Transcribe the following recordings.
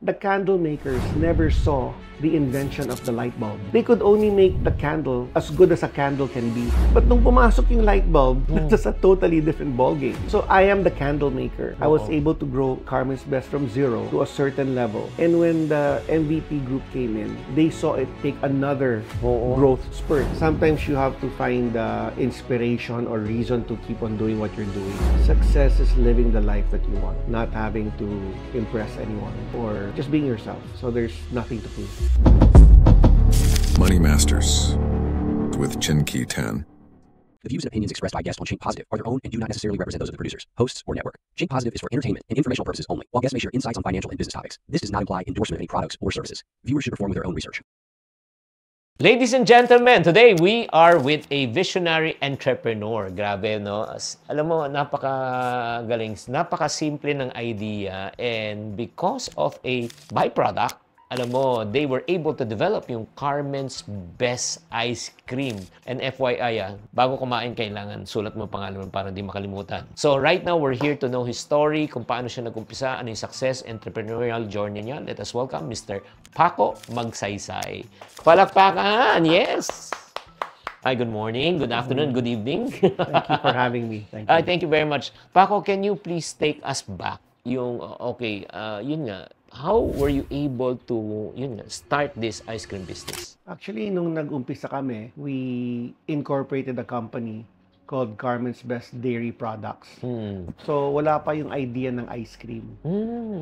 The candle makers never saw the invention of the light bulb. They could only make the candle as good as a candle can be. But nung pumasok yung light bulb, that's a totally different ballgame. So I am the candle maker. I was able to grow Carmen's Best from 0 to a certain level. And when the MVP group came in, they saw it take another growth spurt. Sometimes you have to find inspiration or reason to keep on doing what you're doing. Success is living the life that you want, not having to impress anyone or just being yourself. So there's nothing to prove. Money Masters with Chin Key Tan. The views and opinions expressed by guests on Chink Positive are their own and do not necessarily represent those of the producers, hosts, or network. Chink Positive is for entertainment and informational purposes only, while guests may share insights on financial and business topics. This does not imply endorsement of any products or services. Viewers should perform with their own research. Ladies and gentlemen, today we are with a visionary entrepreneur. Grabe, no? Alam mo, napakagaling, napakasimple ng idea, and because of a byproduct, alam mo, they were able to develop yung Carmen's Best Ice Cream. And FYI, bago kumain, kailangan sulat mo pangalan mo para hindi makalimutan. So right now, we're here to know his story, kung paano siya nag-umpisa, ano yung success, entrepreneurial journey niya. Let us welcome Mr. Paco Magsaysay. Palakpakan! Yes! Hi, good morning, good afternoon, good evening. Thank you for having me. Thank you. Thank you very much. Paco, can you please take us back? Yung, yun nga, how were you able to start this ice cream business? Actually, nung nag-umpisa kami, we incorporated a company called Carmen's Best Dairy Products. So, wala pa yung idea ng ice cream.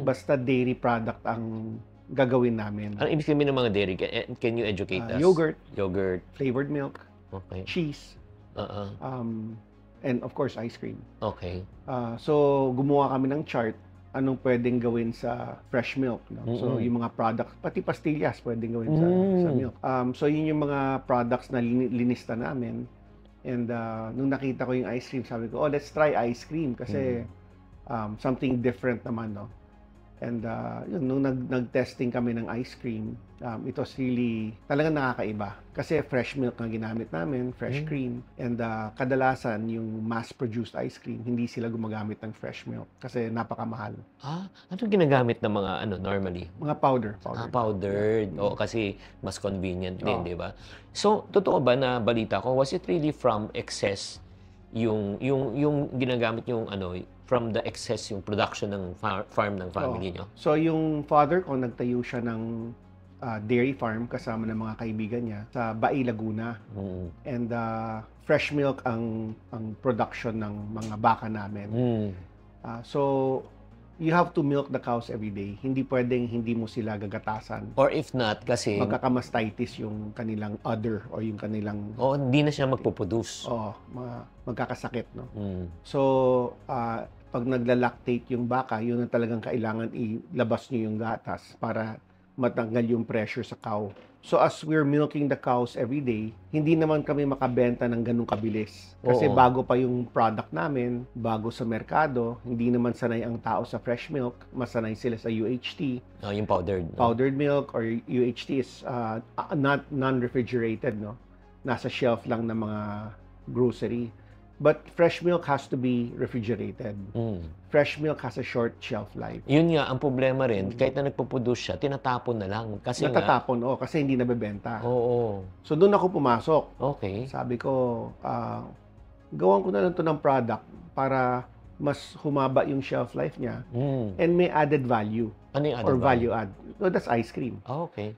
Basta dairy product ang gagawin namin. Ano ibig sabihin ng mga dairy? Can you educate us? Yogurt, flavored milk, okay, cheese, and of course, ice cream. Okay. So, gumawa kami ng chart anong pwedeng gawin sa fresh milk. No? So, yung mga products, pati pastillas pwedeng gawin sa milk. So, yun yung mga products na linista namin. And nung nakita ko yung ice cream, sabi ko, let's try ice cream kasi something different naman, no? And yun, nung nag-testing kami ng ice cream, it was really talagang nakakaiba. Kasi fresh milk na ginamit namin, fresh cream. And kadalasan, yung mass-produced ice cream, hindi sila gumagamit ng fresh milk kasi napakamahal. Anong ginagamit ng mga normally? Mga powder. Powdered. O, kasi mas convenient din, di ba? So, totoo ba na balita ko, was it really from excess yung ginagamit yung from the excess yung production ng farm ng family nyo? So, yung father ko, nagtayo siya ng dairy farm kasama ng mga kaibigan niya sa Bai, Laguna. And fresh milk ang production ng mga baka namin. So, you have to milk the cows every day. Hindi pwedeng hindi mo sila gagatasan. Or if not, kasi magkakamastitis yung kanilang udder or yung kanilang... hindi na siya magpuproduce. Magkakasakit, no? So, pag naglalactate yung baka, yun ang talagang kailangan ilabas nyo yung gatas para matanggal yung pressure sa cow. So, as we're milking the cows every day, hindi naman kami makabenta ng ganung kabilis. Kasi bago pa yung product namin, bago sa merkado, hindi naman sanay ang tao sa fresh milk. Masanay sila sa UHT. Yung powdered. Powdered milk or UHT is not non-refrigerated, no? Nasa shelf lang ng mga grocery. But fresh milk has to be refrigerated. Fresh milk has a short shelf life. Yun nga, ang problema rin, kahit na nagpo-produce siya, tinatapon na lang. Kasi kasi hindi nabebenta. Oo. So, doon ako pumasok. Okay. Sabi ko, gawan ko na lang ito ng product para mas humaba yung shelf life niya. And may added value. Ano yung added or value add. So, that's ice cream. Okay.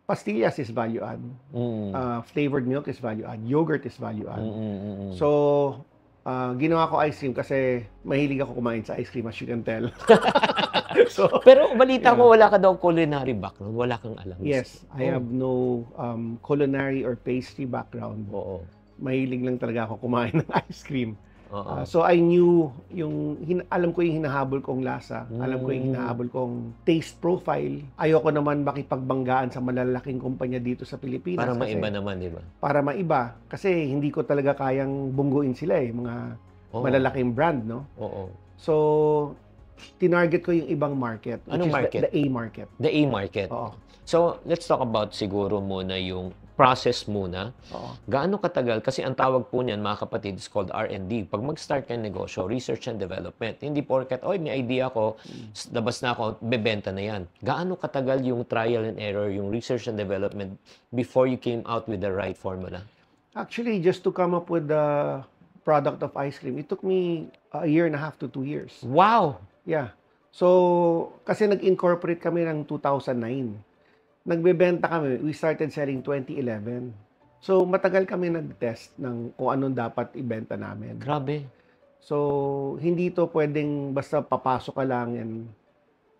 Pastillas is value add. Flavored milk is value add. Yogurt is value add. So, ginawa ko ice cream kasi mahilig ako kumain sa ice cream, as you can tell. Pero balita ko, wala ka daw culinary background. Wala kang alam. Yes, I have no culinary or pastry background. Mahilig lang talaga ako kumain ng ice cream. So I knew alam ko yung hinahabol kong lasa, alam ko yung hinahabol kong taste profile. Ayoko naman makipagbanggaan sa malalaking kumpanya dito sa Pilipinas. Para maiba naman, di ba? Para maiba. Kasi hindi ko talaga kayang bungguin sila mga malalaking brand, no? So, tinarget ko yung ibang market. Anong market? The A market. The A market. Oo. So, let's talk about siguro muna yung process muna. Oo. Gaano katagal? Kasi ang tawag po niyan, mga kapatid, is called R&D. Pag mag-start kayo ng negosyo, research and development. Hindi porket, oy, may idea ko, labas na ako, bebenta na yan. Gaano katagal yung trial and error, yung research and development before you came out with the right formula? Actually, just to come up with the product of ice cream, it took me a year and a half to 2 years. Wow! Yeah. So, kasi nag-incorporate kami ng 2009. Nagbebenta kami, we started selling 2011. So, matagal kami nag-test ng kung anong dapat ibenta namin. Grabe. So, hindi to pwedeng basta papasok ka lang and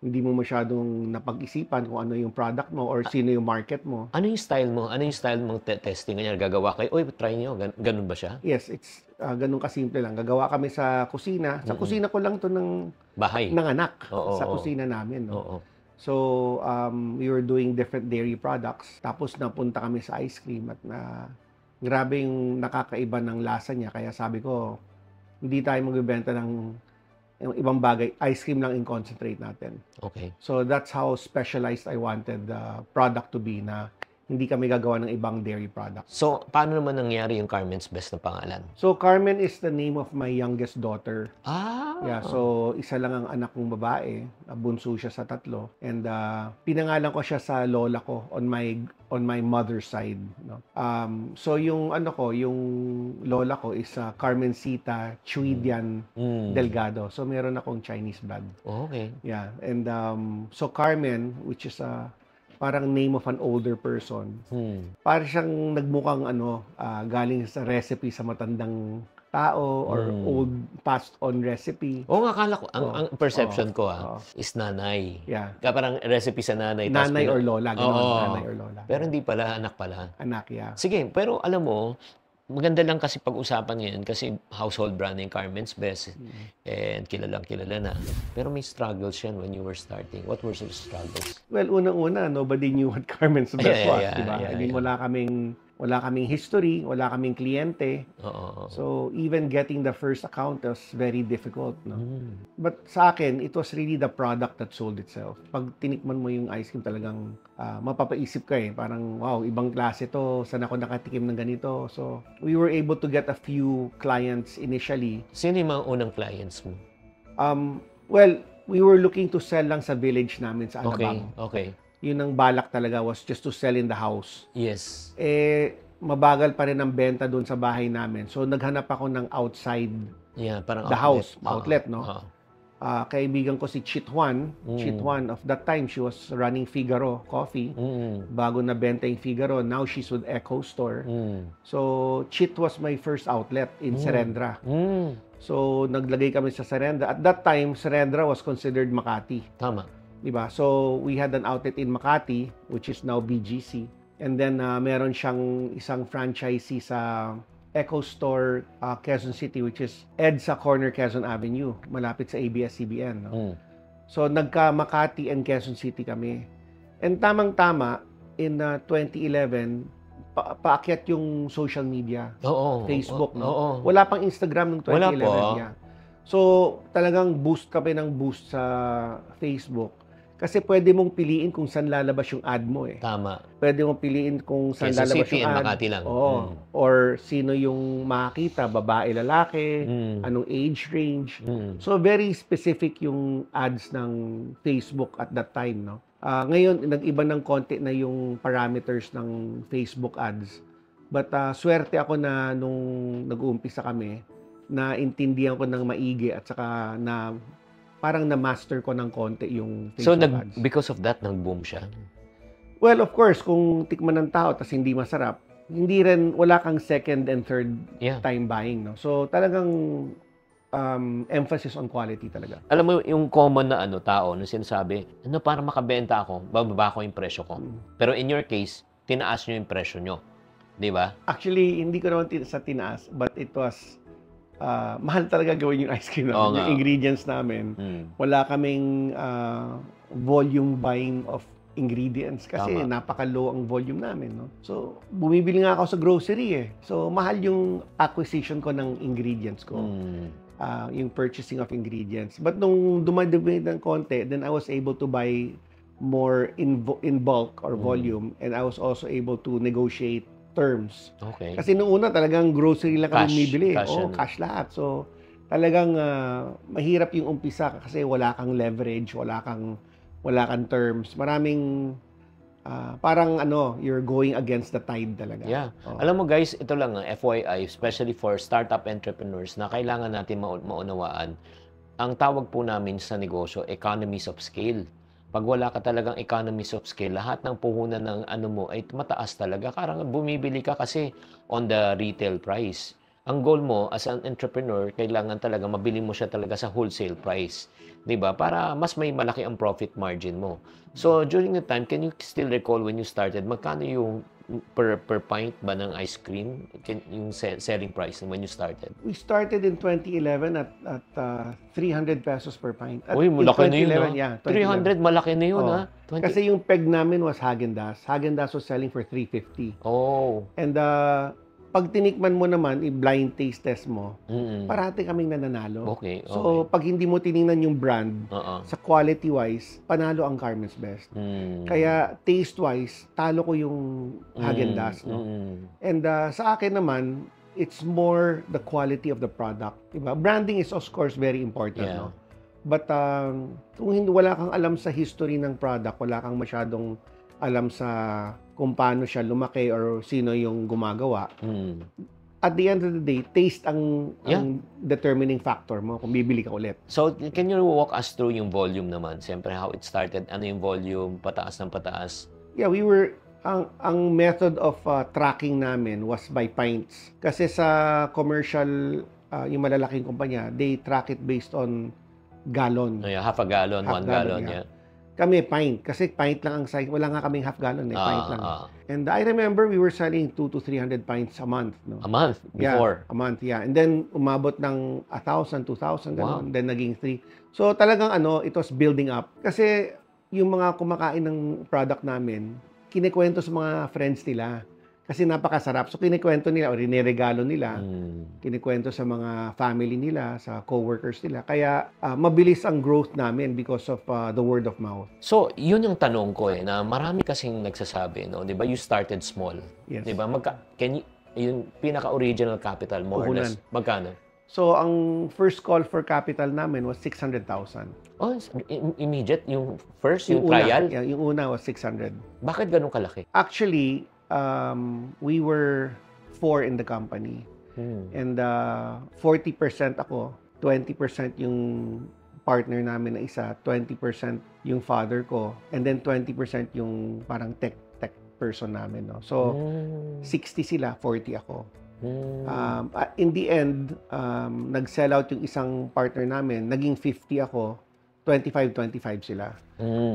hindi mo masyadong napag-isipan kung ano yung product mo or sino yung market mo. Ano yung style mo? Ano yung style mong testing? Ganyan, gagawa kayo, oy, try nyo. Ganun ba siya? Yes, it's ganun kasimple lang. Gagawa kami sa kusina. Sa kusina ko lang to ng Bahay. anak. Oo, sa oo. kusina namin. No? Oo. So, we were doing different dairy products. Tapos napunta kami sa ice cream at grabe yung nakakaiba ng lasa niya. Kaya sabi ko, hindi tayo magbebenta ng ibang bagay. Ice cream lang in concentrate natin. Okay. So, that's how specialized I wanted the product to be na hindi kami gagawa ng ibang dairy product. So, paano naman nangyari yung Carmen's Best na pangalan? So, Carmen is the name of my youngest daughter. Ah! Yeah, so isa lang ang anak kong babae, bunso siya sa 3, and pinangalan ko siya sa lola ko on my mother's side, no. So yung yung lola ko is Carmencita Chuidian Delgado. So meron akong Chinese blood. Okay. Yeah, and so Carmen, which is parang name of an older person. Parang siyang nagmukhang galing sa recipe sa matandang tao or old passed on recipe. Oo, akala ko, ang perception ko is nanay. Yeah. Kaya parang recipe sa nanay. Nanay or lola. Ganun, Oo. nanay or lola. Pero hindi pala, anak pala. Anak, yeah. Sige, pero alam mo, maganda lang kasi pag-usapan ngayon kasi household brand ng Carmen's Best and kilala na. Pero may struggles yan when you were starting. What were the struggles? Well, unang-una, nobody knew what Carmen's Best was, diba? I mean, wala kaming history, wala kaming kliyente. Oo. So, even getting the first account was very difficult, no? But sa akin, it was really the product that sold itself. Pag tinikman mo yung ice cream, talagang mapapaisip ka parang, wow, ibang klase to, saan ako nakatikim ng ganito. So, we were able to get a few clients initially. Sino yung mga unang clients mo? Well, we were looking to sell lang sa village namin sa Alabang. Okay. Yun ang balak talaga was just to sell in the house. Yes. Mabagal pa rin ang benta doon sa bahay namin. So, naghanap ako ng outside parang the house, outlet, no? Kaibigan ko si Chit Juan. Chit Juan, of that time, she was running Figaro Coffee. Bago na benta yung Figaro, now she's with Echo Store. So, Chit was my first outlet in Serendra. So, naglagay kami sa Serendra. At that time, Serendra was considered Makati. Tama. Diba? So, we had an outlet in Makati, which is now BGC. And then, meron siyang isang franchisee sa Echo Store, Quezon City, which is EDSA Corner, Quezon Avenue, malapit sa ABS-CBN. No? So, nagka-Makati and Quezon City kami. And tamang-tama, in 2011, paakyat yung social media. Facebook, no? Wala pang Instagram noong 2011. Wala po. Yeah. So, talagang boost kami ng boost sa Facebook. Kasi pwede mong piliin kung saan lalabas yung ad mo Tama. Pwede mong piliin kung saan Quezon lalabas City yung and ad. Makati lang. Or sino yung makakita, babae, lalaki, anong age range. So, very specific yung ads ng Facebook at that time, no? Ngayon, nag-iba ng konti na yung parameters ng Facebook ads. But swerte ako na nung nag-uumpisa kami, na intindihan ko ng maigi at saka na parang na-master ko ng konti yung Facebook ads. So, because of that, nag-boom siya? Well, of course, kung tikman ng tao tas hindi masarap, wala kang second and third time buying, no? So, talagang emphasis on quality talaga. Alam mo, yung common na tao na sinasabi, para makabenta ako, bababa ko yung presyo ko. Pero in your case, tinaas nyo yung presyo nyo. Di ba? Actually, hindi ko naman sa tinaas, but it was mahal talaga gawin yung ice cream namin. Yung ingredients namin. Wala kaming volume buying of ingredients kasi napaka-low ang volume namin, no? So, bumibili nga ako sa grocery So, mahal yung acquisition ko ng ingredients ko. Yung purchasing of ingredients. But nung dumadami ng konti, then I was able to buy more in bulk or volume, and I was also able to negotiate terms. Okay. Kasi noong una talagang grocery lang kami Cash. bumibili. Cash yan. Cash lahat. So talagang mahirap yung umpisa kasi wala kang leverage, wala kang terms. Maraming parang you're going against the tide talaga. Yeah. Alam mo guys, ito lang FYI, especially for startup entrepreneurs na kailangan natin maunawaan. Ang tawag po namin sa negosyo, economies of scale. Pag wala ka talagang economies of scale, lahat ng puhunan ng mo ay mataas talaga. Karang bumibili ka kasi on the retail price. Ang goal mo as an entrepreneur, kailangan talaga mabili mo siya talaga sa wholesale price. 'Di ba? Para mas may malaki ang profit margin mo. So, during the time, can you still recall when you started, magkano yung per pint ba ng ice cream, yung selling price when you started? We started in 2011 at 300 pesos per pint. Uy, malaki na yun, no? Yeah, 300, malaki na yun, ha? Kasi yung peg namin was Häagen-Dazs. Häagen-Dazs was selling for 350. Oh. And pag tinikman mo naman, i-blind taste test mo, parati kaming nananalo. Okay. So, pag hindi mo tiningnan yung brand, sa quality-wise, panalo ang Carmen's Best. Kaya, taste-wise, talo ko yung Häagen-Dazs. No? And sa akin naman, it's more the quality of the product. Diba? Branding is, of course, very important. Yeah. No? But kung wala kang alam sa history ng product, wala kang masyadong alam sa kung paano siya lumaki or sino yung gumagawa. At the end of the day, taste ang determining factor mo kung bibili ka ulit. So, can you walk us through yung volume naman? Siyempre, how it started? Ano yung volume? Pataas ng pataas? Yeah, ang method of tracking namin was by pints. Kasi sa commercial, yung malalaking kumpanya, they track it based on gallon. Yeah, half a gallon, 1 gallon, yeah. Kami, pint. Kasi pint lang ang size. Wala nga kaming half gallon, pint lang. And I remember we were selling 200 to 300 pints a month. No? A month? Before? Yeah, a month, yeah. And then, umabot ng 1,000, 2,000, gano'n. Wow. Then, naging 3. So, talagang it was building up. Kasi, yung mga kumakain ng product namin, kinikwento sa mga friends nila. Kasi napakasarap. So, kinikwento nila o riniregalo nila. Kinikwento sa mga family nila, sa co-workers nila. Kaya, mabilis ang growth namin because of the word of mouth. So, yun yung tanong ko na marami kasing nagsasabi, no? 'Di ba? You started small. Yes. 'Di ba? Yung pinaka-original capital more or less, magkano? So, ang first call for capital namin was 600,000. Oh, immediate? Yung first, yung trial? Yung una was 600. Bakit ganun kalaki? Actually, we were 4 in the company. And 40% ako, 20% yung partner namin na isa, 20% yung father ko, and then 20% yung parang tech person namin. No? So, 60 sila, 40 ako. In the end, nag-sell out yung isang partner namin, naging 50 ako, 25 sila.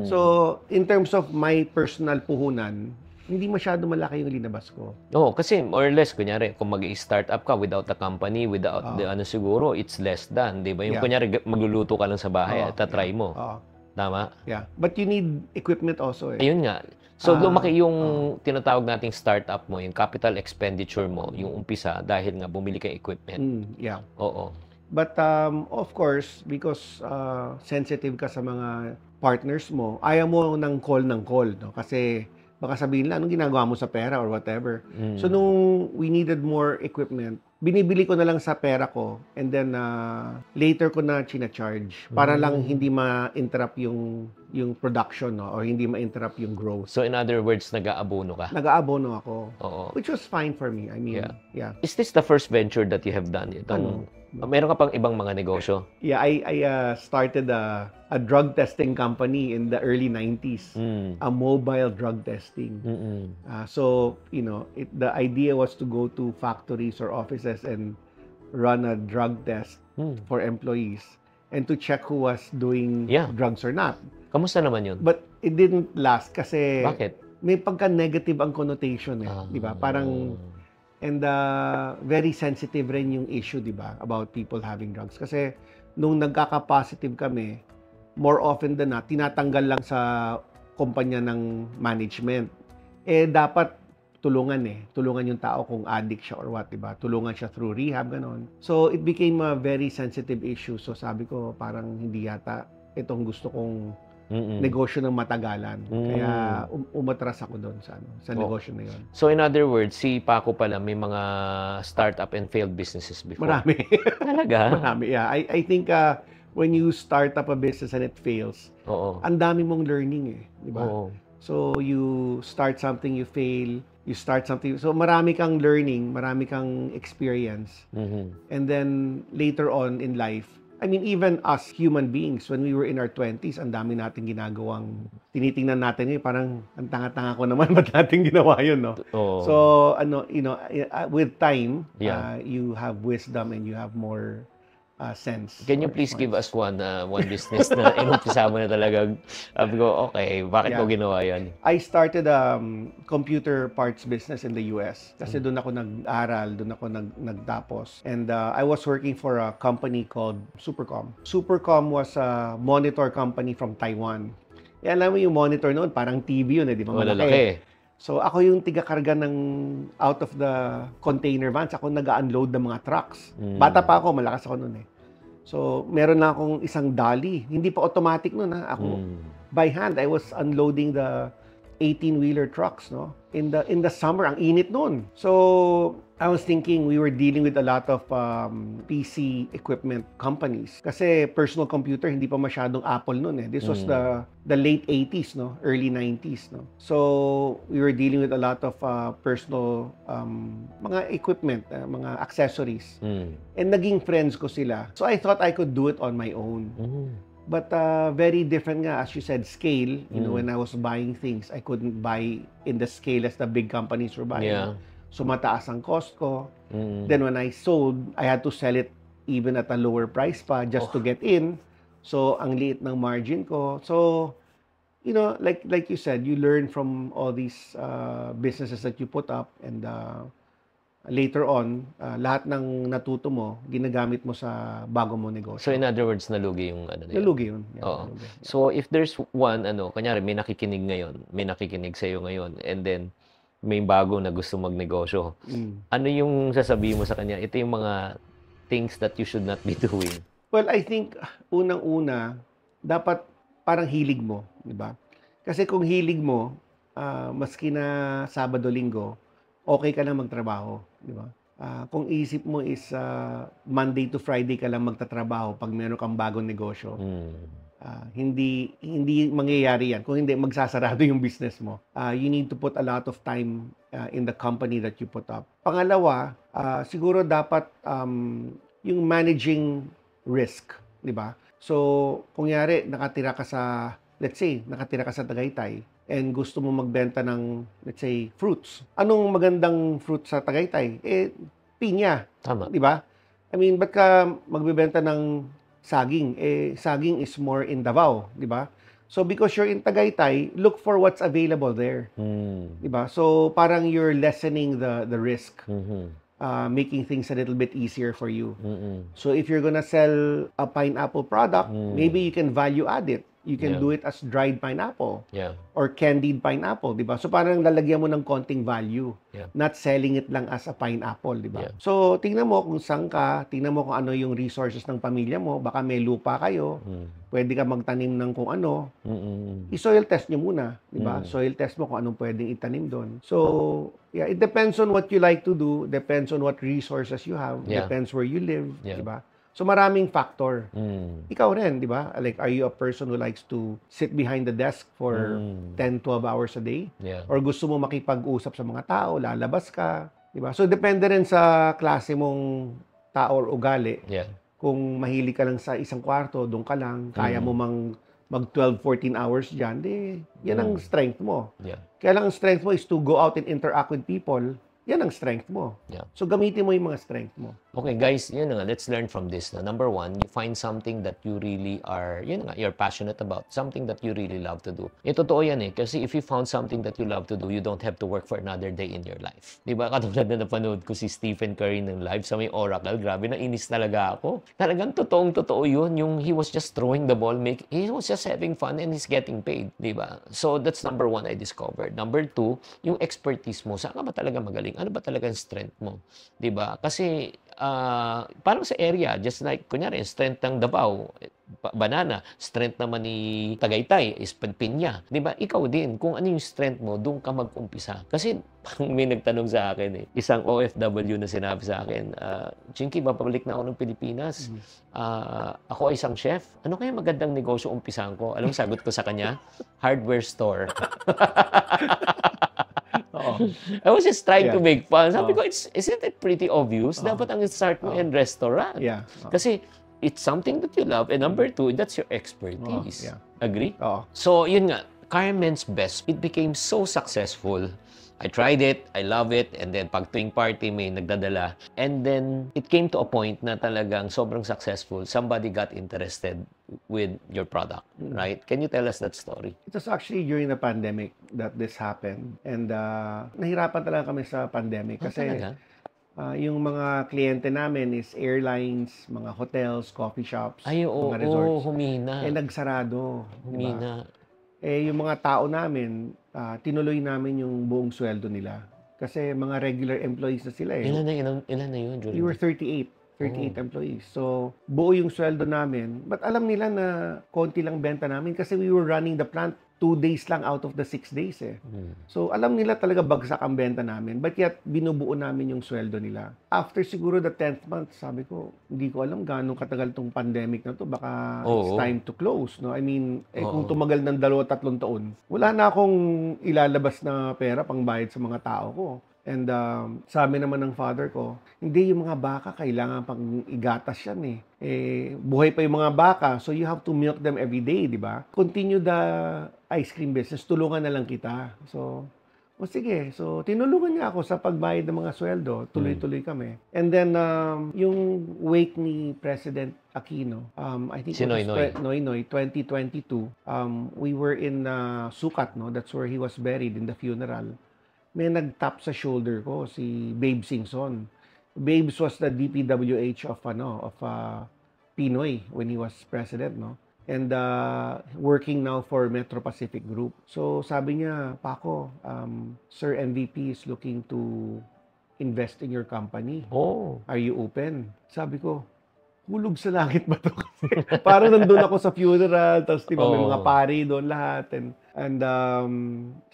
So, in terms of my personal puhunan, hindi masyado malaki yung linabas ko. Oo, kasi more or less, kunyari, kung mag-i-start up ka without a company, without the siguro, it's less than, di ba? Yung kunyari, magluluto ka lang sa bahay at tatry mo. Tama? Yeah. But you need equipment also. Ayun nga. So, lumaki yung tinatawag nating startup mo, yung capital expenditure mo, yung umpisa, dahil nga bumili ka equipment. Yeah. Oo. But, of course, because sensitive ka sa mga partners mo, ayaw mo ng call, no? Kasi, baka sabihin nila, anong ginagawa mo sa pera or whatever. So, nung we needed more equipment, binibili ko na lang sa pera ko and then later ko na china-charge para lang hindi ma-interrupt yung production, no? Or hindi ma-interrupt yung growth. So, in other words, nag-aabono ka? Nag-aabono ako. Oo. Which was fine for me. I mean, yeah. Is this the first venture that you have done? Meron ka pang ibang mga negosyo? Yeah, I started a drug testing company in the early 90s. A mobile drug testing. So, the idea was to go to factories or offices and run a drug test for employees and to check who was doing drugs or not. Kamusta naman yun? But it didn't last kasi Bakit? May pagka-negative ang connotation di ba? Parang and very sensitive rin yung issue, di ba, about people having drugs. Kasi nung nagkaka-positive kami, more often than not, tinatanggal lang sa kumpanya ng management. Dapat tulungan yung tao kung addict siya or what, di ba? Tulungan siya through rehab, ganon. So, it became a very sensitive issue. So, sabi ko, parang hindi yata itong gusto kong negosyo ng matagalan. Kaya umatras ako doon sa negosyo na yun. So in other words, si Paco pala may mga startup and failed businesses before. Marami. Talaga? Marami, yeah. I think when you start up a business and it fails, ang dami mong learning di ba? So you start something, you fail, you start something. So marami kang learning, marami kang experience. And then later on in life, I mean, even us human beings, when we were in our 20s, ang dami natin ginagawang, tinitingnan natin parang ang tanga-tanga ko naman, ba't natin ginawa yun, no? So, with time, you have wisdom and you have more sense. Can you please give us one business na inumpisa mo na talagang sabi ko, okay, bakit mo ginawa yan? I started computer parts business in the US. Kasi doon ako nag-aral, doon ako nagtapos. And I was working for a company called Supercom. Supercom was a monitor company from Taiwan. Alam mo yung monitor noon, parang TV yun, di ba? Malaki. So ako yung tiga-karga ng out of the container vans. Ako nag-unload ng mga trucks. Bata pa ako, malakas ako noon So meron na akong isang dolly. Hindi pa automatic noon Ako by hand I was unloading the 18-wheeler trucks, no? In the summer, ang init noon. So I was thinking we were dealing with a lot of PC equipment companies. Kasi personal computer, hindi pa masyadong Apple noon This was the late 80s, no? Early 90s, no? So we were dealing with a lot of personal mga equipment, mga accessories. And naging friends ko sila. So I thought I could do it on my own. But very different nga, as you said, scale. You know, when I was buying things, I couldn't buy in the scale as the big companies were buying. So mataas ang cost ko. Then when I sold, I had to sell it even at a lower price pa just to get in. So ang liit ng margin ko. So, you know, like you said, you learn from all these businesses that you put up, and later on, lahat ng natuto mo, ginagamit mo sa bago mo negosyo. So in other words, nalugi yung Nalugi yun. Yeah, nalugi. So if there's one, kanyari may nakikinig ngayon, may nakikinig sa'yo ngayon, and then may bago na gusto magnegosyo. Ano yung sasabihin mo sa kanya? Ito yung mga things that you should not be doing. Well, I think, unang-una, dapat parang hilig mo, di ba? Kasi kung hilig mo, maski na Sabado-Linggo, okay ka lang magtrabaho, di ba? Kung isip mo is Monday to Friday ka lang magtatrabaho pag meron kang bagong negosyo, hindi mangyayari yan. Kung hindi, magsasarado yung business mo. You need to put a lot of time in the company that you put up. Pangalawa, siguro dapat yung managing risk, di ba? So, kung yari, let's say, nakatira ka sa Tagaytay, and gusto mo magbenta ng, let's say, fruits. Anong magandang fruit sa Tagaytay? Pinya. Tama. Di ba? I mean, ba't ka magbebenta ng saging? Saging is more in Davao, di ba? So, because you're in Tagaytay, look for what's available there. Di ba? So, parang you're lessening the risk. Making things a little bit easier for you. So, if you're gonna sell a pineapple product, maybe you can value add it. You can do it as dried pineapple or candied pineapple, di ba? So parang lalagyan mo ng konting value, not selling it lang as a pineapple, di ba? So tingnan mo kung saan ka, tingnan mo kung ano yung resources ng pamilya mo, baka may lupa kayo, pwede ka magtanim ng kung ano. I-soil test nyo muna, di ba? Soil test mo kung anong pwedeng itanim doon. So yeah, it depends on what you like to do, depends on what resources you have, depends where you live, di ba? So maraming factor. Ikaw rin, di ba? Like, are you a person who likes to sit behind the desk for 10, 12 hours a day? Or gusto mo makipag-usap sa mga tao, lalabas ka, di ba? So depende rin sa klase mong tao or ugali. Kung mahilig ka lang sa isang kwarto, doon ka lang, kaya mo mag 12, 14 hours dyan, di, yan ang strength mo. Kaya lang ang strength mo is to go out and interact with people. Yan ang strength mo. So, gamitin mo yung mga strength mo. Okay, guys, yun nga, let's learn from this. Number one, you find something that you really are, you're passionate about. Something that you really love to do. Totoo yan kasi if you found something that you love to do, you don't have to work for another day in your life. Diba? Katulad na napanood ko si Stephen Curry ng live sa may Oracle. Grabe, nainis talaga ako. Talagang totoong-totoo yun. Yung he was just throwing the ball, he was just having fun and he's getting paid. Diba? So, that's number one I discovered. Number two, yung expertise mo. Saan ka ba talaga magaling? Ano ba talagang strength mo? 'Di ba? Kasi parang sa area, just like, kunyari, strength ng Davao, banana, strength naman ni Tagaytay is pinya. Di ba? Ikaw din, kung ano yung strength mo, doon ka mag-umpisa. Kasi, may nagtanong sa akin isang OFW na sinabi sa akin, Chinky, babalik na ako ng Pilipinas. Ako ay isang chef. Ano kaya magandang negosyo umpisahan ko? Alam mo, sagot ko sa kanya, hardware store. I was just trying to make fun. Sabi ko, isn't it pretty obvious? Dapat ang start mo in restaurant. Yeah. Kasi it's something that you love. And number two, that's your expertise. Agree? So, yun nga, Carmen's Best, it became so successful. I tried it, I love it, and then pag tuwing party may nagdadala. And then, it came to a point na talagang sobrang successful. Somebody got interested with your product, right? Can you tell us that story? It was actually during the pandemic that this happened. And nahirapan talaga kami sa pandemic kasi yung mga kliyente namin is airlines, mga hotels, coffee shops, mga resorts. Humina. Nagsarado. Humina. Diba? Yung mga tao namin, tinuloy namin yung buong sweldo nila. Kasi mga regular employees na sila Ilan na yun? We were 38 employees. So, buo yung sweldo namin. But alam nila na konti lang benta namin kasi we were running the plant 2 days lang out of the 6 days So, alam nila talaga bagsak ang benta namin. But yet, binubuo namin yung sweldo nila. After siguro the 10th month, sabi ko, hindi ko alam ganong katagal tong pandemic na to. Baka it's time to close. No? I mean, kung tumagal ng 2-3 taon, wala na akong ilalabas na pera pang bayad sa mga tao ko. And sabi naman ng father ko, hindi, yung mga baka, kailangan pang igatas yan buhay pa yung mga baka, so you have to milk them every day, di ba? Continue the ice cream business, tulungan na lang kita. So, sige. So, tinulungan niya ako sa pagbayad ng mga sweldo. Tuloy-tuloy kami. And then, yung wake ni President Aquino, I think si Noynoy, 2022, we were in Sucat, no? That's where he was buried in the funeral. May nag-tap sa shoulder ko, si Babe Singson. Babes was the DPWH of Pinoy when he was president, no? And working now for Metro Pacific Group. So sabi niya, Paco, Sir MVP is looking to invest in your company. Are you open? Sabi ko, hulog sa langit ba to? Parang nandun ako sa funeral, tapos diba, may mga pari doon lahat. And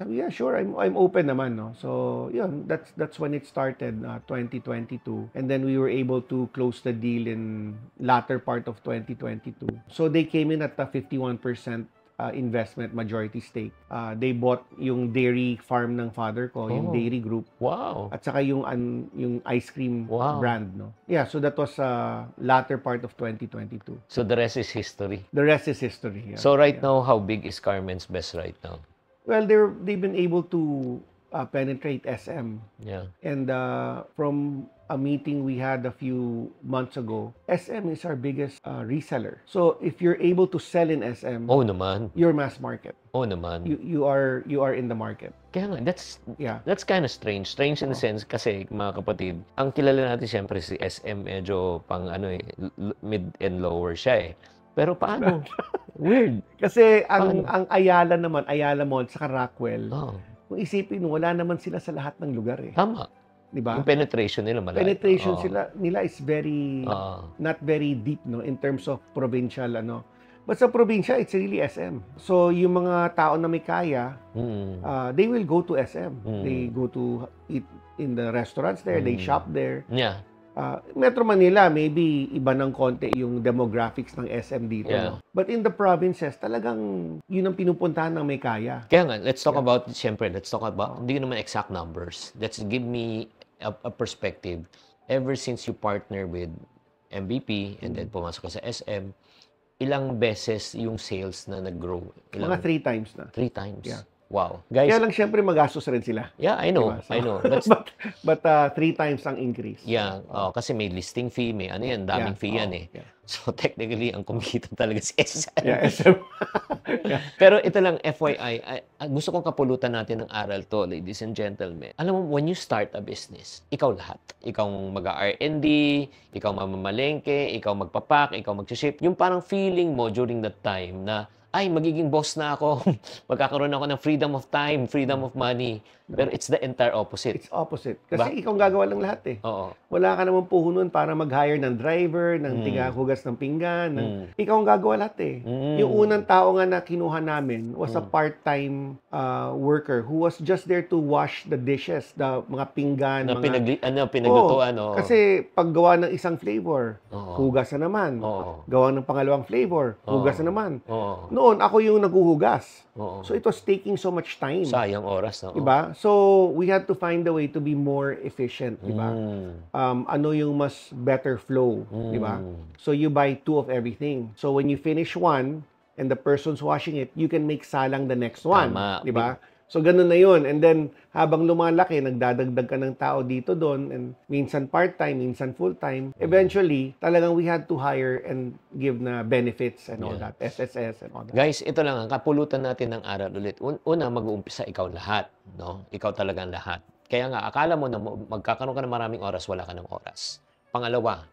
sabi, yeah, sure, I'm open naman, no? So, yun, that's when it started, 2022. And then we were able to close the deal in latter part of 2022. So, they came in at a 51% investment majority stake. They bought yung dairy farm ng father ko, yung dairy group. Wow. At saka yung ice cream brand, no? Yeah, so that was latter part of 2022. So the rest is history. The rest is history. Yeah. So right now, how big is Carmen's Best right now? Well, they've been able to penetrate SM. Yeah. And from a meeting we had a few months ago, SM is our biggest reseller. So if you're able to sell in SM, naman. You're mass market. Naman. You are in the market. Kaya nga, that's kind of strange. Strange in the sense kasi, mga kapatid, ang kilala natin siyempre si SM, medyo pang mid and lower siya Pero paano? Weird. Kasi ang Ayala naman, Ayala Mall, saka Rockwell, kung isipin, wala naman sila sa lahat ng lugar Tama. Diba? Yung penetration nila malaki. Penetration nila is very, not very deep, no, in terms of provincial, But sa probinsya, it's really SM. So, yung mga tao na may kaya, they will go to SM. They go to eat in the restaurants there, they shop there. Yeah. Metro Manila, maybe iba ng konti yung demographics ng SM dito. No? But in the provinces, talagang yun ang pinupuntahan ng may kaya. Kaya nga, let's talk about, hindi naman exact numbers. Let's give me a perspective. Ever since you partner with MVP and then pumasok ka sa SM, ilang beses yung sales na nag-grow? Mga 3 times na. 3 times? Yeah. Wow. Guys, kaya lang syempre magastos rin sila. Yeah, I know. Diba? So, I know. But 3 times ang increase. Yeah. Kasi may listing fee, may daming fee yan Yeah. So technically, ang kumikita talaga si SM. Yeah, SM. Pero ito lang, FYI, gusto kong kapulutan natin ng aral to, ladies and gentlemen. Alam mo, when you start a business, ikaw lahat. Ikaw mag-R&D, ikaw mamamalengke, ikaw magpapak, ikaw mag-ship. Yung parang feeling mo during that time na ay, magiging boss na ako. Magkakaroon ako ng freedom of time, freedom of money. Pero it's the entire opposite. It's opposite. Kasi ikaw ang gagawa ng lahat eh. Oo. Wala ka namang puhunan para mag-hire ng driver, ng hugas ng pinggan. Ikaw ang gagawa lahat eh. Yung unang tao nga na kinuha namin was a part-time worker who was just there to wash the dishes, the mga pinggan. Na mga... pinaglutuan. Kasi paggawa ng isang flavor, hugas na naman. Gawa ng pangalawang flavor, hugas na naman. Noon, ako yung naghuhugas. So it was taking so much time. Sayang oras. No? Diba? So we had to find a way to be more efficient. Diba? Ano yung mas better flow. Diba? So you buy 2 of everything. So when you finish one, and the person's washing it, you can make salang the next one. Tama. Diba? So, ganun na yun. And then, habang lumalaki, nagdadagdag ka ng tao dito doon, and minsan part-time, minsan full-time. Eventually, talagang we had to hire and give na benefits and all that, SSS and all that. Guys, ito lang ang kapulutan natin ng aral ulit. Una, mag-uumpisa ikaw lahat. No? Ikaw talagang lahat. Kaya nga, akala mo na magkakaroon ka ng maraming oras, wala ka ng oras. Pangalawa,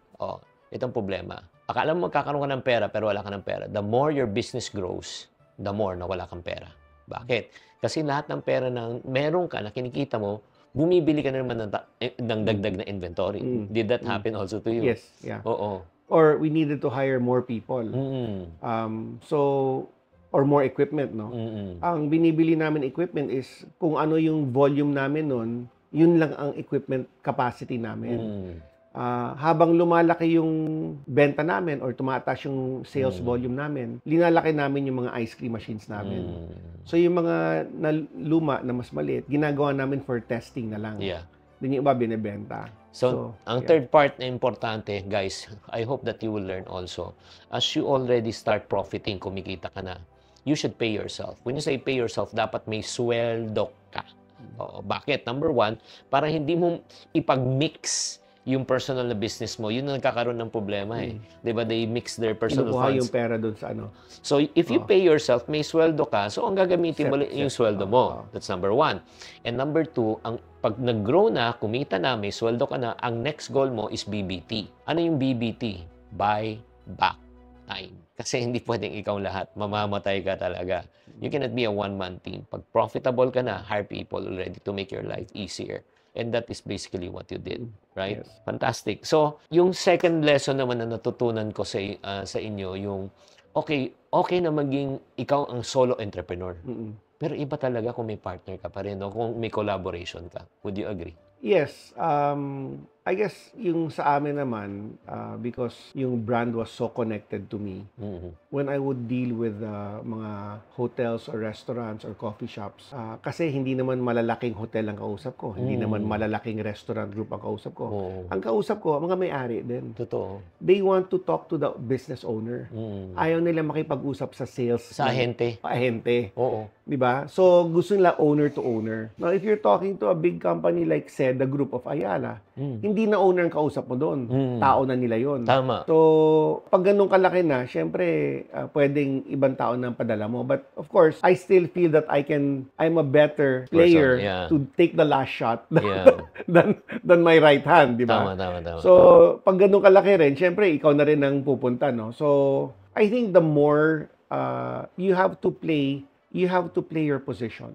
itong problema. Akala mo magkakaroon ka ng pera, pero wala ka ng pera. The more your business grows, the more na wala kang pera. Bakit? Kasi lahat ng pera na meron ka, na kinikita mo, bumibili ka na naman ng dagdag na inventory. Did that happen also to you? Yes, yeah. Oo. Or we needed to hire more people. Or more equipment, no? Ang binibili namin equipment is kung ano yung volume namin nun, yun lang ang equipment capacity namin. Habang lumalaki yung benta namin or tumataas yung sales volume namin, linalaki namin yung mga ice cream machines namin. So yung mga luma na mas maliit, ginagawa namin for testing na lang. Yeah. Din yung iba binibenta. So ang third part na importante, guys, I hope that you will learn also. As you already start profiting, kumikita ka na, you should pay yourself. When you say pay yourself, dapat may sweldo ka. Bakit? Number 1, para hindi mo ipag-mix yung personal na business mo, yun ang nagkakaroon ng problema eh. Diba? They mix their personal Kinukuha funds. yung pera doon sa ano. So, if you pay yourself, may sweldo ka, so ang gagamitin mo yung sweldo mo. That's number 1. And number 2, pag nag-grow na, kumita na, may sweldo ka na, ang next goal mo is BBT. Ano yung BBT? Buy back time. Kasi hindi pwedeng ikaw lahat. Mamamatay ka talaga. You cannot be a one-man team. Pag profitable ka na, hire people already to make your life easier. And that is basically what you did, right? Yes. Fantastic. So, yung second lesson naman na natutunan ko sa inyo, yung okay na maging ikaw ang solo entrepreneur. Pero iba talaga kung may partner ka pa rin, no? Kung may collaboration ka. Would you agree? Yes. I guess yung sa amin naman, because yung brand was so connected to me, when I would deal with mga hotels or restaurants or coffee shops, kasi hindi naman malalaking hotel ang kausap ko, hindi naman malalaking restaurant group ang kausap ko. Ang kausap ko, mga may-ari din. Totoo. They want to talk to the business owner. Ayaw nila makipag-usap sa sales. Sa ahente. Ahente. Oo. Diba? So, gusto nila owner to owner. Now, if you're talking to a big company like the Group of Ayala, hindi na owner ang kausap mo doon. Tao na nila yon. Tama. So, pag ganun kalaki na, syempre, pwedeng ibang tao na padala mo. But, of course, I still feel that I'm a better player to take the last shot than my right hand, di ba? Tama. So, pag ganun kalaki rin, syempre, ikaw na rin ang pupunta, no? So, I think the more you have to play your position.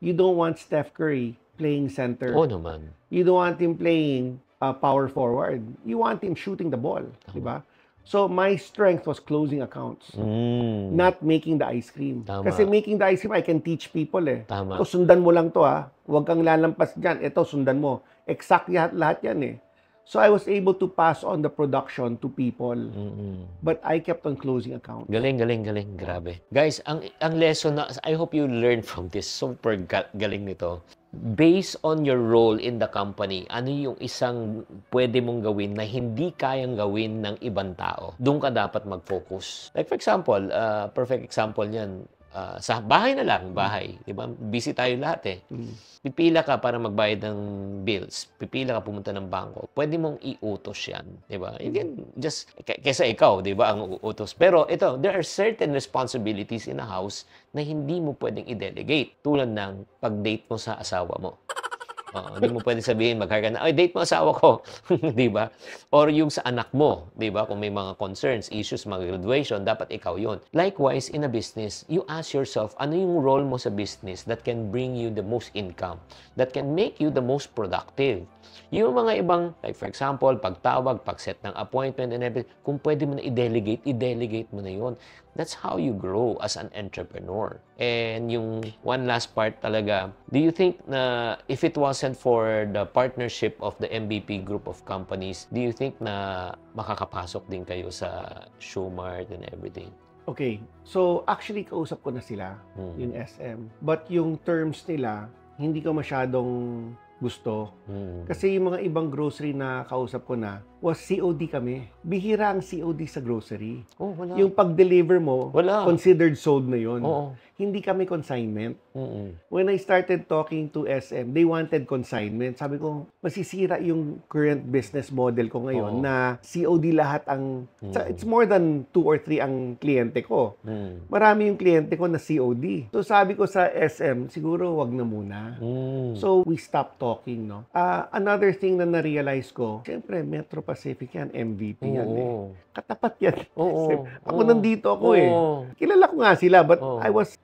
You don't want Steph Curry playing center. Oo naman. You don't want him playing power forward. You want him shooting the ball, di ba? So my strength was closing accounts, not making the ice cream. Tama. Kasi making the ice cream, I can teach people eh. Tama. Ito, sundan mo lang to ha. Huwag kang lalampas dyan. Ito, sundan mo. Exact lahat yan eh. So I was able to pass on the production to people. But I kept on closing accounts. Galing. Grabe. Guys, ang lesson na, I hope you learned from this. Super galing nito. Based on your role in the company, ano yung isang pwede mong gawin na hindi kayang gawin ng ibang tao? Doon ka dapat mag-focus. Like for example, perfect example niyan, sa bahay na lang, di ba? Busy tayo lahat eh. Pipila ka para magbayad ng bills. Pipila ka pumunta ng bangko. Pwede mong iutos yan, di ba? You can just, kesa ikaw, di ba, ang uutos. Pero ito, there are certain responsibilities in a house na hindi mo pwedeng i-delegate. Tulad ng pag-date mo sa asawa mo. Hindi mo pwede sabihin, mag-hire ka na, ay, date mo asawa ko. Di ba? Or yung sa anak mo, di ba? Kung may mga concerns, issues, mga graduation, dapat ikaw yon. Likewise, in a business, you ask yourself, ano yung role mo sa business that can bring you the most income, that can make you the most productive. Yung mga ibang, like for example, pagtawag, pag-set ng appointment and everything, kung pwede mo na i-delegate mo na yon. That's how you grow as an entrepreneur. And yung one last part talaga, do you think na if it wasn't for the partnership of the MVP group of companies, do you think na makakapasok din kayo sa Shoemart and everything? Okay. So, actually, kausap ko na sila, yung SM. But yung terms nila, hindi ko masyadong gusto. Kasi yung mga ibang grocery na kausap ko na, was COD kami. Bihira ang COD sa grocery. Wala. Yung pag-deliver mo, Wala. considered sold na yun. Oo. Hindi kami consignment. When I started talking to SM, they wanted consignment. Sabi ko, masisira yung current business model ko ngayon na COD lahat ang... It's more than 2 or 3 ang kliyente ko. Marami yung kliyente ko na COD. So sabi ko sa SM, siguro wag na muna. So we stopped talking, no? Another thing na na-realize ko, syempre, Metro Pacific yan, MVP yan eh. Katapat yan. Ako nandito ako eh. Kilala ko nga sila, but I was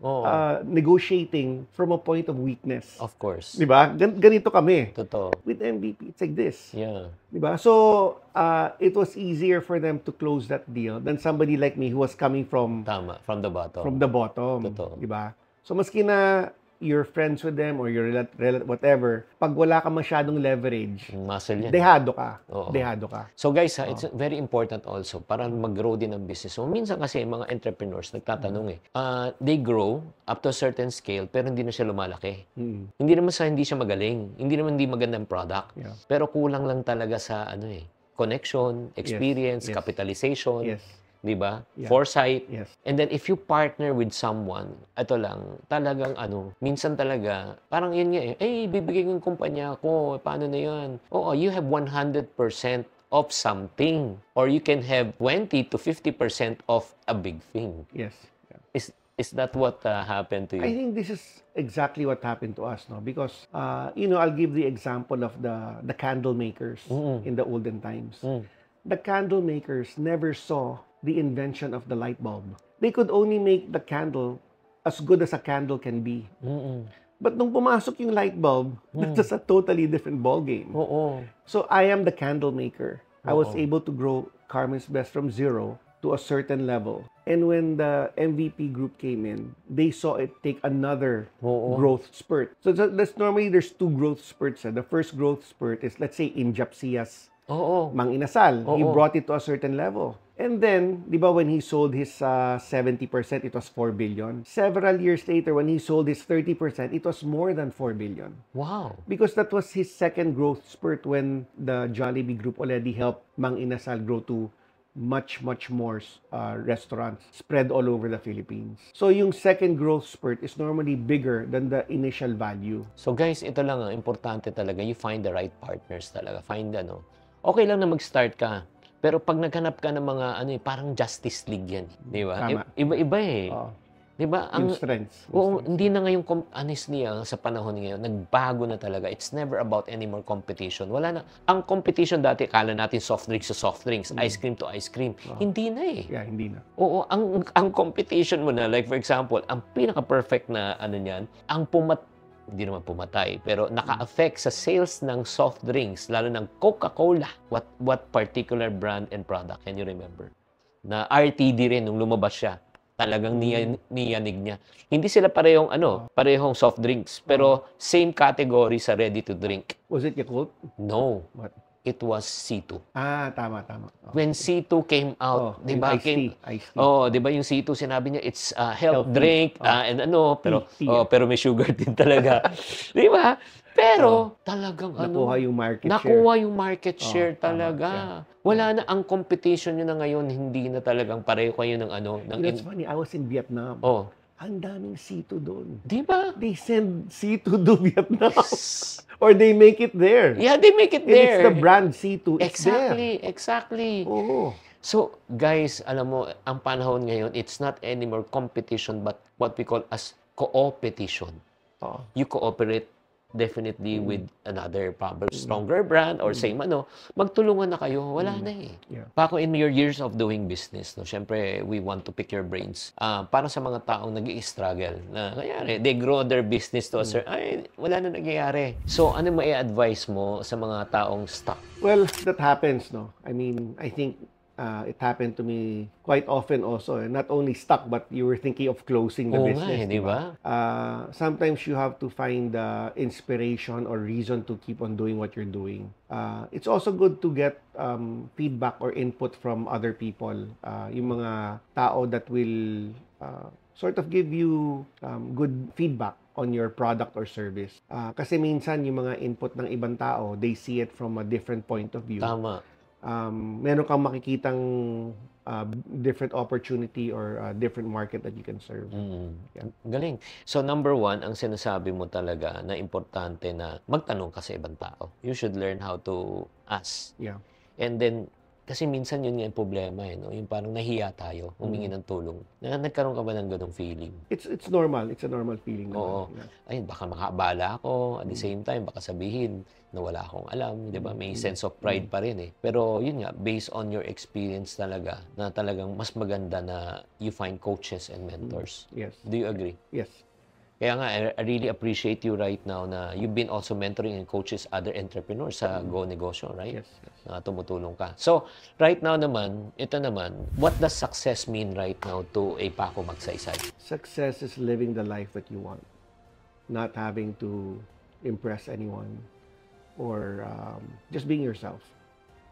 negotiating from a point of weakness. Of course. Di ba? Ganito kami. Totoo. With MVP, it's like this. Yeah. Di ba? So, it was easier for them to close that deal than somebody like me who was coming from... Tama. From the bottom. From the bottom. Totoo. Di ba? So, maski na you're friends with them or you're whatever, pag wala ka masyadong leverage, muscle yan. Dehado ka. Oo. Dehado ka. So guys, it's very important also para mag-grow din ang business. So minsan kasi mga entrepreneurs nagtatanong they grow up to a certain scale pero hindi na siya lumalaki. Hindi naman hindi siya magaling. Hindi naman hindi magandang product. Yeah. Pero kulang lang talaga sa connection, experience, Yes. capitalization. Yes. Di ba? Yeah. Foresight. Yes. And then if you partner with someone, ito lang, talagang minsan talaga, parang yun nga bibigay ko yung kumpanya ko, paano na yun? Oo, you have 100% of something. Or you can have 20 to 50% of a big thing. Yes. Yeah. Is that what happened to I you? think this is exactly what happened to us, no? Because, I'll give the example of the candle makers in the olden times. The candle makers never saw the invention of the light bulb. They could only make the candle as good as a candle can be. But nung pumasok yung light bulb, that's a totally different ball game. So I am the candle maker. I was able to grow Carmen's Best from 0 to a certain level. And when the MVP group came in, they saw it take another growth spurt. So that's normally there's 2 growth spurts. The first growth spurt is, let's say, in Japsias Mang Inasal. He brought it to a certain level. And then, di ba, when he sold his 70%, it was 4 billion. Several years later, when he sold his 30%, it was more than 4 billion. Wow. Because that was his second growth spurt when the Jollibee Group already helped Mang Inasal grow to much more restaurants spread all over the Philippines. So yung second growth spurt is normally bigger than the initial value. So guys, ito lang ang importante talaga. You find the right partners talaga. Find okay lang na mag-start ka. Pero pag naghanap ka ng mga parang Justice League yan, di ba? Tama. Iba-iba eh. Di ba? Yung strengths. Hindi na ngayon, honestly, sa panahon ngayon, nagbago na talaga. It's never about any more competition. Wala na. Ang competition dati, kala natin soft drinks to soft drinks, ice cream to ice cream. Hindi na eh. Yeah, hindi na. Oo, ang competition mo na, like for example, ang pinaka-perfect na niyan, hindi naman pumatay, pero naka-affect sa sales ng soft drinks, lalo ng Coca-Cola. What particular brand and product? Can you remember? Na RTD rin, nung lumabas siya, talagang niyanig niya. Hindi sila parehong soft drinks, pero same category sa ready to drink. Was it Yakult? No. What? It was C2. Tama. When C2 came out, di ba? Iced tea. Di ba yung C2 sinabi niya it's a health drink pero may sugar din talaga. Di ba? Pero talagang nakuha yung market share. Nakuha yung market share talaga. Wala na ang competition nyo na ngayon, hindi na talagang pareho kayo ng That's funny, I was in Vietnam. Ang daming C2 doon. Di ba? They send C2 to Vietnam. Or they make it there. Yeah, they make it there. It's the brand C2. It's Exactly. Oo. So, guys, alam mo, ang panahon ngayon, it's not anymore competition, but what we call as co-opetition. You cooperate definitely with another probably stronger brand or same magtulungan na kayo. Wala na eh. Yeah. Paco, in your years of doing business, no, syempre, we want to pick your brains. Para sa mga taong nag-i-struggle, na kanyari, they grow their business to a certain, ay, wala na nangyayari. So, ano mo i-advise mo sa mga taong stuck? Well, that happens, no? I mean, I think it happened to me quite often also. Not only stuck, but you were thinking of closing the business. Di ba? Sometimes you have to find inspiration or reason to keep on doing what you're doing. It's also good to get feedback or input from other people. Yung mga tao that will sort of give you good feedback on your product or service. Kasi minsan yung mga input ng ibang tao, they see it from a different point of view. Tama. Meron kang makikitang different opportunity or different market that you can serve. Yeah. Galing. So, number one, ang sinasabi mo talaga na importante na magtanong ka sa ibang tao. You should learn how to ask. Yeah. And then, kasi minsan yun yung problema no? Yung parang nahiya tayo, humingi ng tulong. Nagkaroon ka ba ng ganong feeling? It's normal. It's a normal feeling. Oo. Yeah. Ay, baka makaabala ako. At the same time, baka sabihin na wala akong alam. Di ba? May sense of pride pa rin eh. Pero yun nga, based on your experience talaga, na talagang mas maganda na you find coaches and mentors. Yes. Do you agree? Yes. Kaya nga, I really appreciate you right now na you've been also mentoring and coaches other entrepreneurs sa Go Negosyo, right? Yes. Tumutulong ka. So, right now naman, ito naman, what does success mean right now to a Paco Magsaysay? Success is living the life that you want. Not having to impress anyone or just being yourself.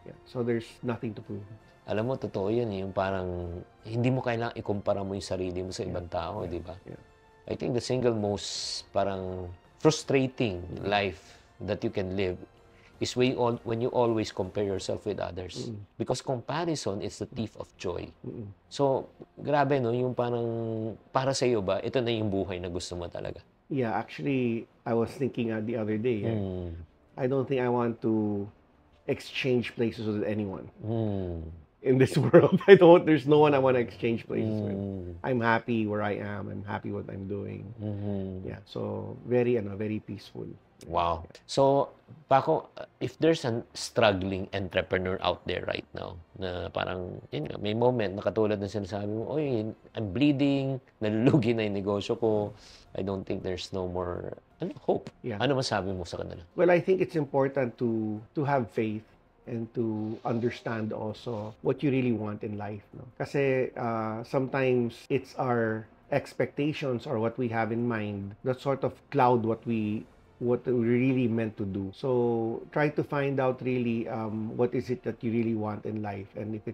Yeah. So, there's nothing to prove. Alam mo, totoo yun. Yung parang, hindi mo kailangang ikumpara mo yung sarili mo sa ibang tao, di ba? Yeah. I think the single most parang frustrating life that you can live is when you always compare yourself with others. Because comparison is the thief of joy. So, grabe no, yung parang para sa iyo ba, ito na yung buhay na gusto mo talaga? Yeah, actually, I was thinking the other day, I don't think I want to exchange places with anyone. In this world, there's no one I want to exchange places with. I'm happy where I am. I'm happy what I'm doing. Yeah, so very peaceful. Wow. So, Paco, if there's a struggling entrepreneur out there right now, na parang, yun nga, may moment na katulad ng sinasabi mo, oy, I'm bleeding, nalulugi na yung negosyo ko, I don't think there's no more hope. Yeah. Ano masabi mo sa kanila? Well, I think it's important to have faith and to understand also what you really want in life. No? Kasi sometimes it's our expectations or what we have in mind that sort of cloud what we really meant to do. So try to find out really what is it that you really want in life, and if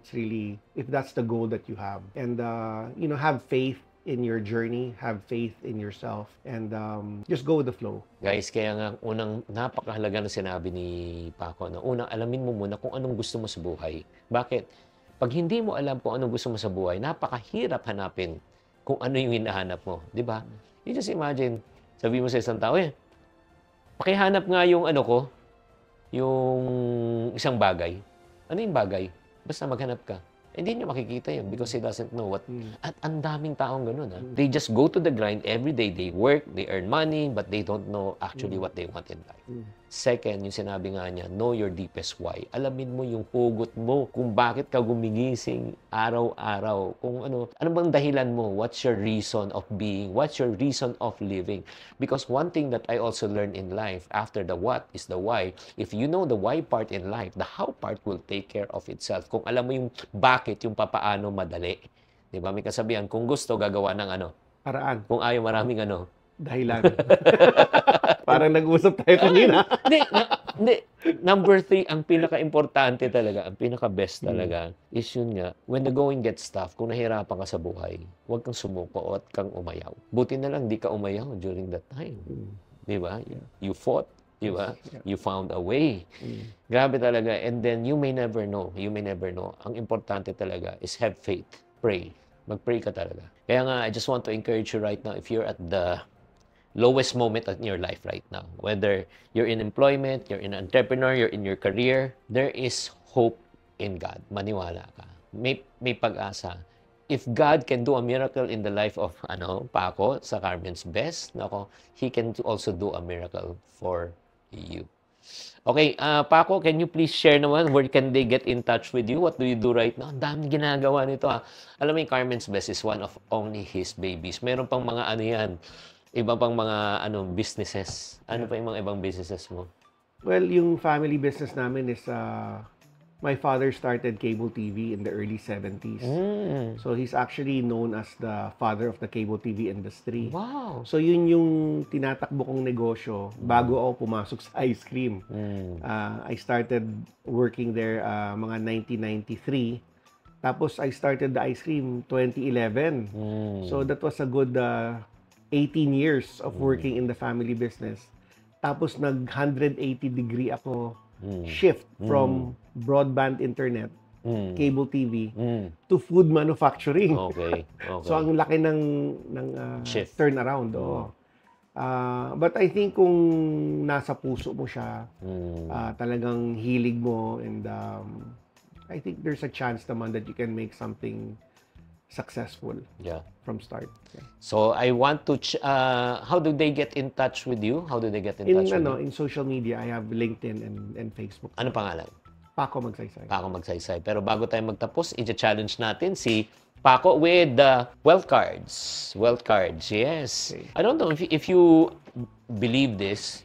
that's the goal that you have, and have faith in your journey, have faith in yourself, and just go with the flow. Guys, kaya nga unang napakahalaga na sinabi ni Paco na unang alamin mo muna kung anong gusto mo sa buhay. Bakit? Pag hindi mo alam kung anong gusto mo sa buhay, napakahirap hanapin kung ano yung hinahanap mo, di ba? You just imagine, sabi mo sa isang tao, pakihanap nga yung yung isang bagay. Ano yung bagay? Basta maghanap ka. Hindi niya makikita yun because he doesn't know what. At ang daming taong ganun. They just go to the grind every day. They work, they earn money, but they don't know actually what they want in life. Second, yung sinabi nga niya, know your deepest why. Alamin mo yung hugot mo kung bakit ka gumigising araw-araw. Kung ano bang dahilan mo? What's your reason of being? What's your reason of living? Because one thing that I also learned in life, after the what is the why. If you know the why part in life, the how part will take care of itself. Kung alam mo yung bakit, yung papaano, madali. Diba? May kasabihan, kung gusto, gagawa ng Paraan. Kung ayaw, maraming dahilan. Parang nag-usap tayo kanina. Hindi. Number 3, ang pinaka-importante talaga, ang pinaka-best talaga, is yun nga, when the going gets tough, kung nahirapan ka sa buhay, huwag kang sumuko at kang umayaw. Buti na lang, di ka umayaw during that time. Di ba? You fought. Di ba? You found a way. Grabe talaga. And then, you may never know. You may never know. Ang importante talaga is have faith. Pray. Mag-pray ka talaga. Kaya nga, I just want to encourage you right now, if you're at the lowest moment in your life right now, whether you're in employment, you're in entrepreneur, you're in your career, there is hope in God. Maniwala ka. May pag-asa. if God can do a miracle in the life of Paco sa Carmen's Best, nako, He can also do a miracle for you. Okay, Paco, can you please share naman where can they get in touch with you? What do you do right now? Ang dami ginagawa nito Alam mo yung Carmen's Best is one of only his babies. Meron pang mga iba pang mga businesses. Ano pa yung mga ibang businesses mo? Well, yung family business namin is my father started cable TV in the early 70s. So he's actually known as the father of the cable TV industry. Wow. So yun yung tinatakbo kong negosyo bago ako pumasok sa ice cream. I started working there mga 1993. Tapos I started the ice cream 2011. So that was a good 18 years of working in the family business. Tapos nag 180 degree ako shift from broadband internet, cable TV, to food manufacturing. Okay. So ang laki ng shift. Turnaround. But I think kung nasa puso mo siya, talagang hilig mo, and I think there's a chance naman that you can make something successful from start. So I want to how do they get in touch with you? How do they get in touch with you? In social media, I have LinkedIn and Facebook. Ano pangalan? Paco Magsaysay. Paco Magsaysay. Pero bago tayo magtapos, i-challenge natin si Paco with the wealth cards. Wealth cards, yes. Okay. I don't know if you believe this.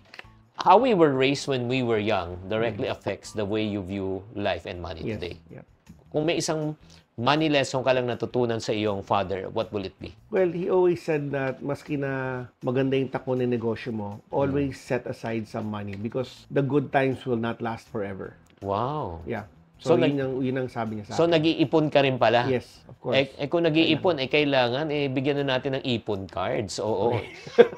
How we were raised when we were young directly affects the way you view life and money today. Yeah. Kung may isang money lesson ka lang natutunan sa iyong father, what will it be? Well, he always said that maski na maganda yung takbo ng negosyo mo, always set aside some money because the good times will not last forever. Wow. Yeah. So yun ang sabi niya sa akin. So nag-iipon ka rin pala? Yes, of course. Kung nag-iipon, kailangan, bigyan na natin ng ipon cards. Oo.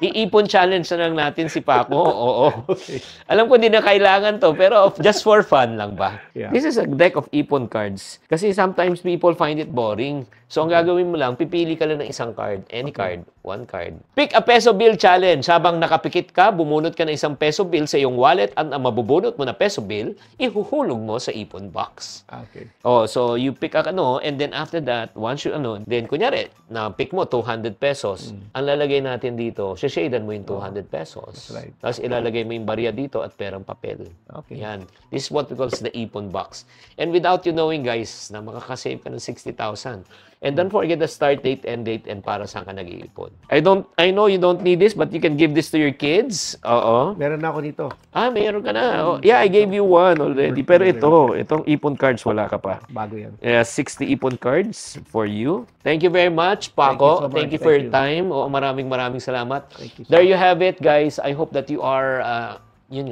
I-ipon challenge na lang natin si Paco. Oo. Okay. Alam ko, hindi na kailangan to, pero just for fun lang ba? Yeah. This is a deck of ipon cards. Kasi sometimes people find it boring. So, ang gagawin mo lang, pipili ka lang ng isang card. Any card. One card. Pick a peso bill challenge. Habang nakapikit ka, bumunot ka ng isang peso bill sa iyong wallet at ang mabubunot mo na peso bill, ihuhulog mo sa ipon box. Okay. So you pick and then after that, once you then kunyari, na pick mo 200 pesos. Ang lalagay natin dito, shadean mo yung 200 pesos. That's right. Tapos ilalagay mo yung barya dito at perang papel. Okay. Yan. This is what we call the ipon box. And without you knowing, guys, na makakasave ka ng 60,000. And don't forget the start date, end date, and para saan ka nag-iipon. I know you don't need this, but you can give this to your kids. Oo. Meron na ako nito. Meron ka na. Yeah, I gave you one already. Pero itong ipon cards, wala ka pa. Bago yan. 60 ipon cards for you. Thank you very much, Paco. Thank you so much. For your time. Maraming salamat. Thank you, sir. There you have it, guys. I hope that you are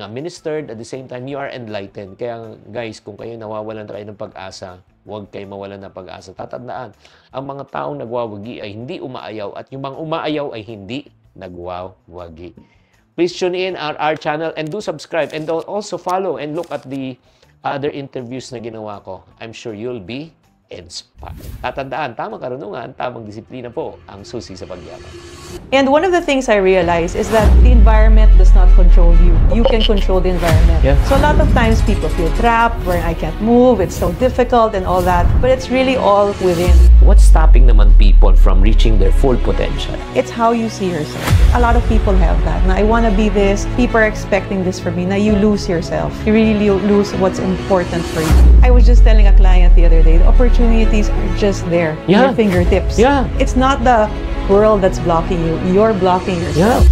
ministered, at the same time, you are enlightened. Kaya, guys, kung kayo nawawalan na kayo ng pag-asa, huwag kayo mawalan ng pag-asa. Tatandaan, ang mga taong nagwawagi ay hindi umaayaw at yung mga umaayaw ay hindi nagwawagi. Please tune in our channel and do subscribe and also follow and look at the other interviews na ginawa ko. I'm sure you'll be inspired. Tatandaan, tamang karunungan, tamang disiplina po ang susi sa pagyaman. And one of the things I realize is that the environment does not control you. You can control the environment. Yeah. So a lot of times people feel trapped, where I can't move, it's so difficult and all that. But it's really all within. What's stopping naman people from reaching their full potential? It's how you see yourself. A lot of people have that. Now, I want to be this. People are expecting this from me. Now, you lose yourself. You really lose what's important for you. I was just telling a client the other day, the opportunities are just there. Yeah. At your fingertips. Yeah. It's not the world that's blocking you. You're blocking yourself. Yeah.